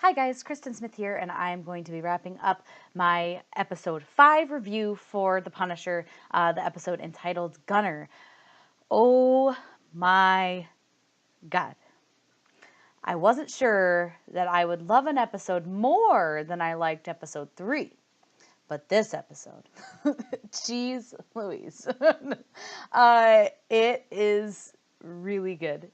Hi guys, Kristen Smith here, and I'm going to be wrapping up my episode 5 review for The Punisher, the episode entitled Gunner. Oh my god. I wasn't sure that I would love an episode more than I liked episode 3. But this episode, jeez Louise, it is really good.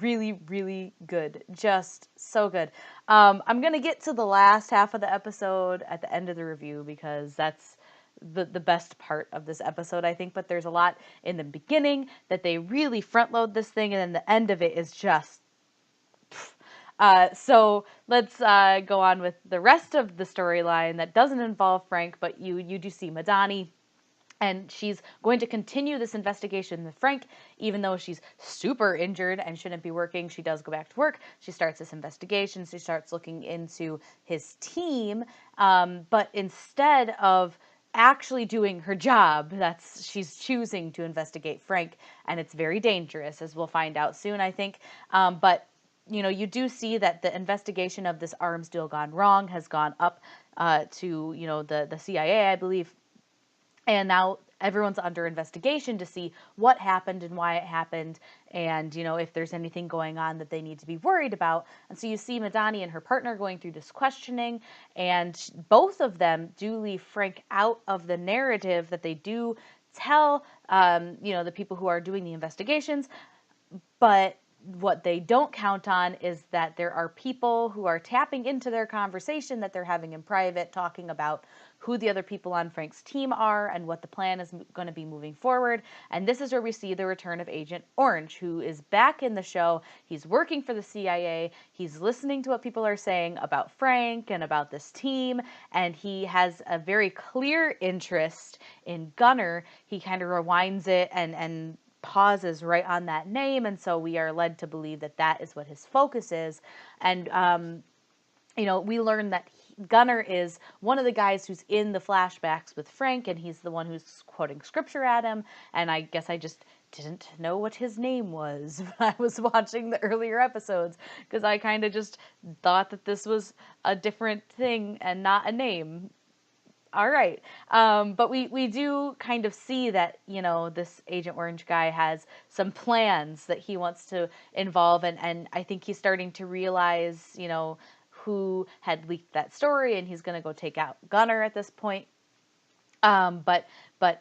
Really, really good. Just so good. I'm going to get to the last half of the episode at the end of the review because that's the best part of this episode, I think. But there's a lot in the beginning that they really front load this thing, and then the end of it is just so let's go on with the rest of the storyline that doesn't involve Frank, but you do see Madani, and she's going to continue this investigation with Frank, even though she's super injured and shouldn't be working. She does go back to work. She starts this investigation. She starts looking into his team, but instead of actually doing her job, she's choosing to investigate Frank, and it's very dangerous, as we'll find out soon, I think. But you do see that the investigation of this arms deal gone wrong has gone up to, the CIA, I believe. And now everyone's under investigation to see what happened and why it happened, and, if there's anything going on that they need to be worried about. And so you see Madani and her partner going through this questioning, and both of them do leave Frank out of the narrative that they do tell, the people who are doing the investigations. But what they don't count on is that there are people who are tapping into their conversation that they're having in private, talking about who the other people on Frank's team are and what the plan is going to be moving forward. And this is where we see the return of Agent Orange, who is back in the show. He's working for the CIA. He's listening to what people are saying about Frank and about this team. And he has a very clear interest in Gunner. He kind of rewinds it and pauses right on that name, and so we are led to believe that that is what his focus is. And we learn that Gunner is one of the guys who's in the flashbacks with Frank, and he's the one who's quoting scripture at him. And I guess I just didn't know what his name was when I was watching the earlier episodes, because I kind of just thought that this was a different thing and not a name. All right. But we do kind of see that, this Agent Orange guy has some plans that he wants to involve. And I think he's starting to realize, who had leaked that story, and he's going to go take out Gunner at this point. But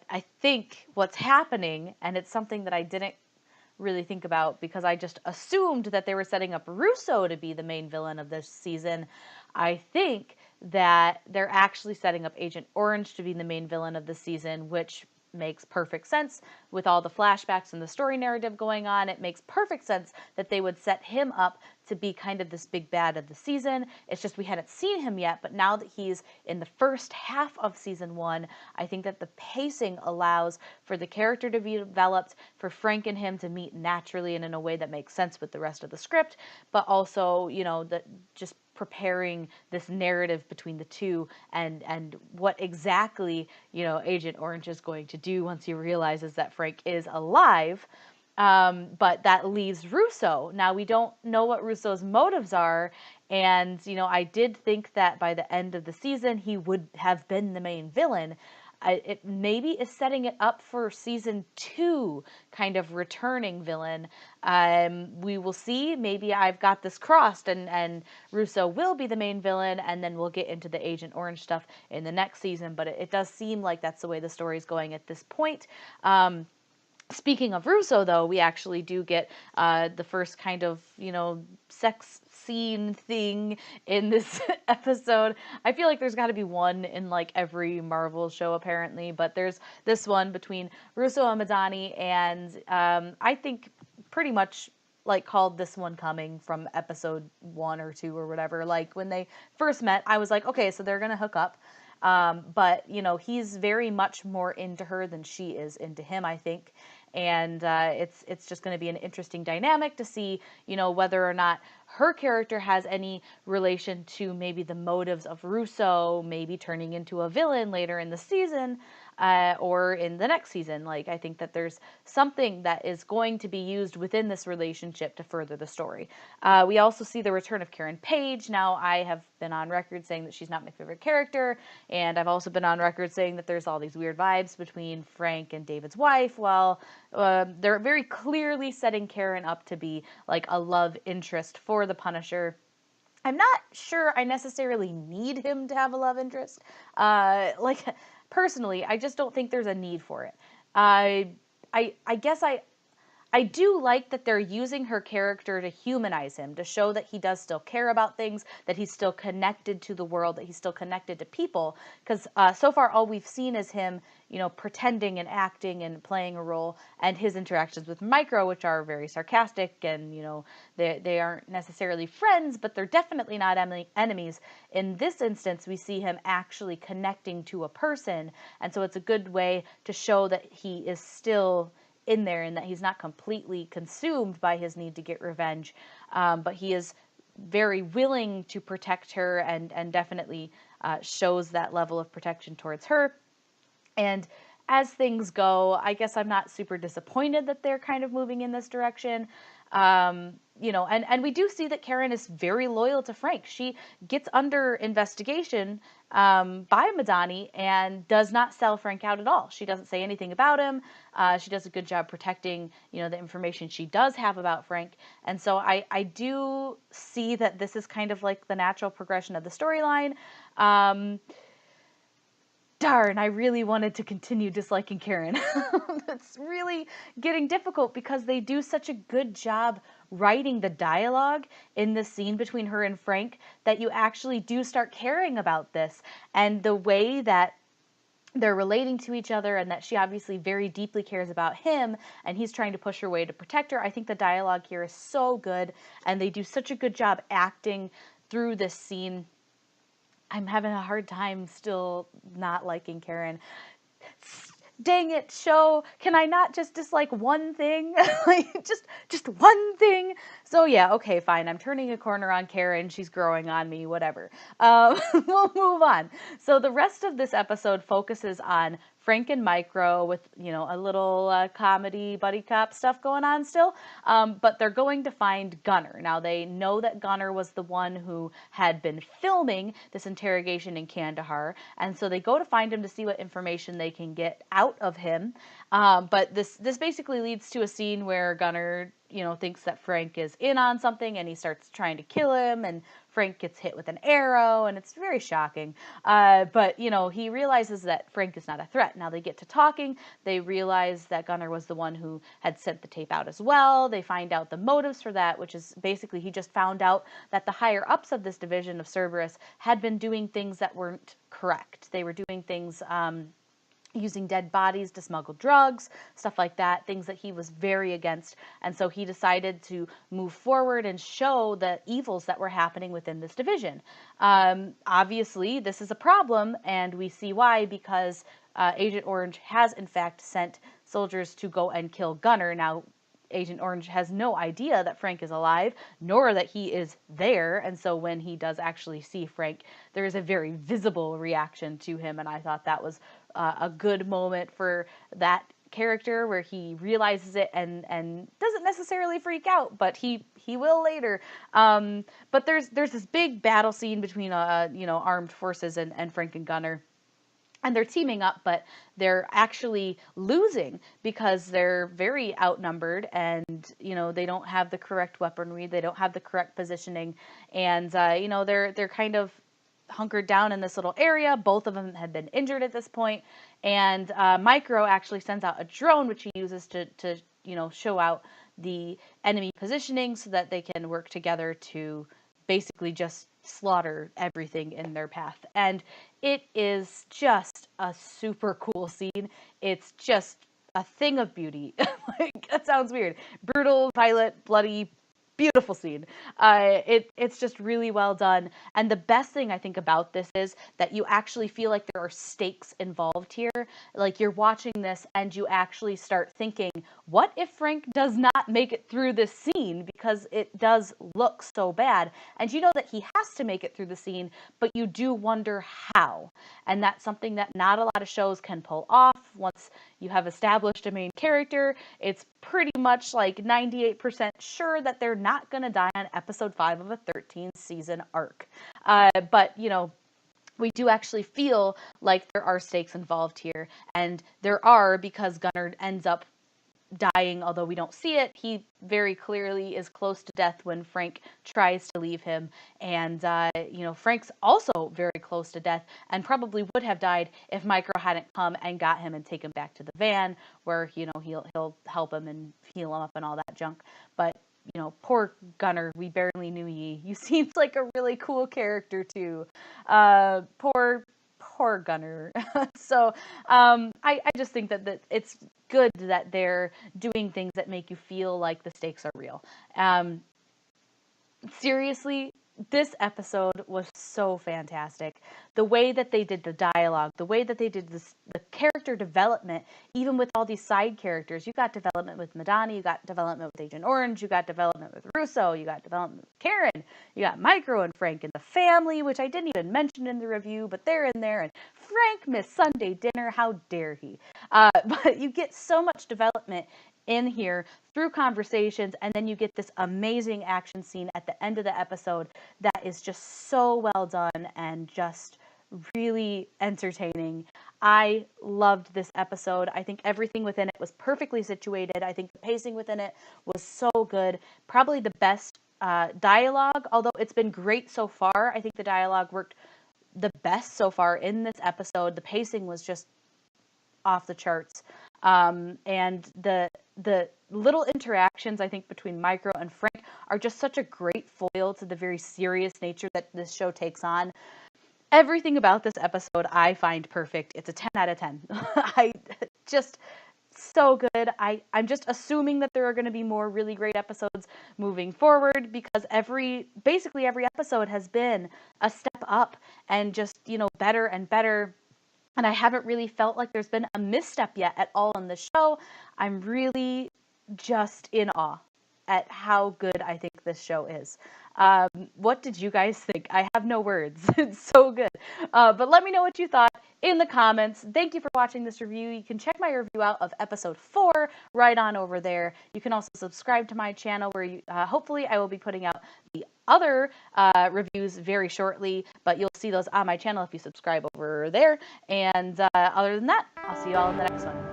I think what's happening, and it's something that I didn't really think about because I just assumed that they were setting up Russo to be the main villain of this season. I think that they're actually setting up Agent Orange to be the main villain of the season, which makes perfect sense with all the flashbacks and the story narrative going on. It makes perfect sense that they would set him up to be kind of this big bad of the season. It's just we hadn't seen him yet, but now that he's in the first half of season 1, I think that the pacing allows for the character to be developed, for Frank and him to meet naturally and in a way that makes sense with the rest of the script, but also, that just preparing this narrative between the two, and what exactly, Agent Orange is going to do once he realizes that Frank is alive. But that leaves Russo. Now, we don't know what Russo's motives are, and, I did think that by the end of the season, he would have been the main villain. It maybe is setting it up for season 2, kind of returning villain. We will see. Maybe I've got this crossed, and Russo will be the main villain, and then we'll get into the Agent Orange stuff in the next season. But it does seem like that's the way the story's going at this point. Speaking of Russo, though, we actually do get the first kind of, sex scene thing in this episode. I feel like there's got to be one in, like, every Marvel show, apparently, but there's this one between Russo and Madani, and I think pretty much, like, called this one coming from episode 1 or 2 or whatever. Like, when they first met, I was like, okay, so they're going to hook up. But, he's very much more into her than she is into him, I think. And it's just going to be an interesting dynamic to see, whether or not her character has any relation to maybe the motives of Russo, maybe turning into a villain later in the season. or in the next season. Like, I think that there's something that is going to be used within this relationship to further the story. We also see the return of Karen Page. Now, I have been on record saying that she's not my favorite character, and I've also been on record saying that there's all these weird vibes between Frank and David's wife. Well, they're very clearly setting Karen up to be like a love interest for the Punisher. I'm not sure I necessarily need him to have a love interest. Like, personally, I just don't think there's a need for it. I guess I do like that they're using her character to humanize him, to show that he does still care about things, that he's still connected to the world, that he's still connected to people. Because so far, all we've seen is him, pretending and acting and playing a role, and his interactions with Micro, which are very sarcastic, and they aren't necessarily friends, but they're definitely not enemies. In this instance, we see him actually connecting to a person, and so it's a good way to show that he is still in there and that he's not completely consumed by his need to get revenge, but he is very willing to protect her, and definitely shows that level of protection towards her. And as things go, I guess I'm not super disappointed that they're kind of moving in this direction. And we do see that Karen is very loyal to Frank. She gets under investigation by Madani and does not sell Frank out at all. She doesn't say anything about him. She does a good job protecting, the information she does have about Frank. And so I do see that this is kind of like the natural progression of the storyline. Darn, I really wanted to continue disliking Karen. It's really getting difficult because they do such a good job writing the dialogue in the scene between her and Frank that you actually do start caring about this, and the way that they're relating to each other, and that she obviously very deeply cares about him, and he's trying to push her way to protect her. I think the dialogue here is so good, and they do such a good job acting through this scene. I'm having a hard time still not liking Karen. Dang it, show. Can I not just dislike one thing? Like, just one thing? So yeah, okay, fine. I'm turning a corner on Karen. She's growing on me, whatever. We'll move on. So the rest of this episode focuses on Frank and Micro with, a little comedy buddy cop stuff going on still. But they're going to find Gunner. Now, they know that Gunner was the one who had been filming this interrogation in Kandahar. And so they go to find him to see what information they can get out of him. But this basically leads to a scene where Gunner, thinks that Frank is in on something, and he starts trying to kill him, and Frank gets hit with an arrow, and it's very shocking. But, he realizes that Frank is not a threat. Now they get to talking. They realize that Gunner was the one who had sent the tape out as well. They find out the motives for that, which is basically he just found out that the higher ups of this division of Cerberus had been doing things that weren't correct. They were doing things using dead bodies to smuggle drugs, stuff like that, things that he was very against. And so he decided to move forward and show the evils that were happening within this division. Obviously, this is a problem, and we see why, because Agent Orange has, in fact, sent soldiers to go and kill Gunner. Now, Agent Orange has no idea that Frank is alive, nor that he is there. And so when he does actually see Frank, there is a very visible reaction to him. And I thought that was a good moment for that character, where he realizes it and doesn't necessarily freak out, but he will later. But there's this big battle scene between armed forces and Frank and Gunner. And they're teaming up, but they're actually losing because they're very outnumbered, and they don't have the correct weaponry, they don't have the correct positioning, and they're kind of hunkered down in this little area. Both of them had been injured at this point, and Micro actually sends out a drone, which he uses to show out the enemy positioning so that they can work together to basically just slaughter everything in their path. And it is just a super cool scene. It's just a thing of beauty. Like, that sounds weird. Brutal, violent, bloody, beautiful scene. It's just really well done. And the best thing I think about this is that you actually feel like there are stakes involved here. Like, you're watching this and you actually start thinking, what if Frank does not make it through this scene, because it does look so bad, and you know that he has to make it through the scene, but you do wonder how. And that's something that not a lot of shows can pull off. Once you have established a main character, it's pretty much like 98% sure that they're not going to die on episode 5 of a 13-season arc. But, you know, we do actually feel like there are stakes involved here, and there are, because Gunnar ends up dying, although we don't see it. He very clearly is close to death when Frank tries to leave him, and you know, Frank's also very close to death and probably would have died if Micro hadn't come and got him and taken him back to the van, where, you know, he'll help him and heal him up and all that junk. But, you know, poor Gunnar, we barely knew ye. You seemed like a really cool character too. Poor Gunnar. So I just think that it's good that they're doing things that make you feel like the stakes are real. Seriously, this episode was so fantastic. The way that they did the dialogue, the way that they did the character development, even with all these side characters. You got development with Madani, you got development with Agent Orange, you got development with Russo, you got development with Karen, you got Micro and Frank and the family, which I didn't even mention in the review, but they're in there. And Frank missed Sunday dinner, how dare he? But you get so much development in here through conversations, and then you get this amazing action scene at the end of the episode that is just so well done and just really entertaining. I loved this episode. I think everything within it was perfectly situated. I think the pacing within it was so good. Probably the best dialogue, although it's been great so far. I think the dialogue worked the best so far in this episode. The pacing was just off the charts. And the little interactions, I think, between Micro and Frank are just such a great foil to the very serious nature that this show takes on. Everything about this episode I find perfect. It's a 10 out of 10. I just so good. I'm just assuming that there are going to be more really great episodes moving forward, because basically every episode has been a step up and just, you know, better and better. And I haven't really felt like there's been a misstep yet at all in the show. I'm really just in awe at how good I think this show is. What did you guys think? I have no words. It's so good. But let me know what you thought in the comments. Thank you for watching this review. You can check my review out of episode 4 right on over there. You can also subscribe to my channel, where hopefully I will be putting out the other reviews very shortly, but you'll see those on my channel if you subscribe over there. And other than that, I'll see you all in the next one.